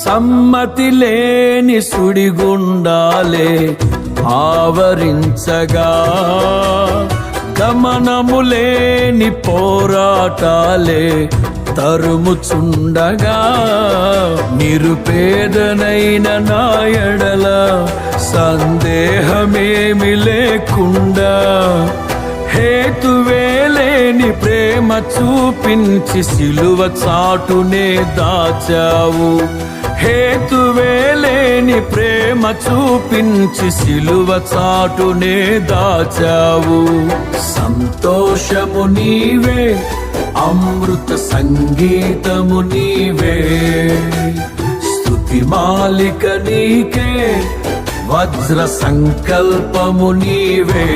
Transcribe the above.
సమ్మతి లేని సుడిగుండాలే ఆవరించగా, గమనము లేని పోరాటాలే తరుముచుండగా, నిరుపేదనైన నా ఎడల సందేహమేమి లేకుండా హేతువేలేని ప్రేమ చూపించి సిలువ చాటునే దాచావు. హేతువేలేని ప్రేమ చూపించి సిలువ చాటునే దాచావు. సంతోషము నీవే, అమృత సంగీతము నీవే, స్తుతి మాలిక నీకే, వజ్ర సంకల్పము నీవే.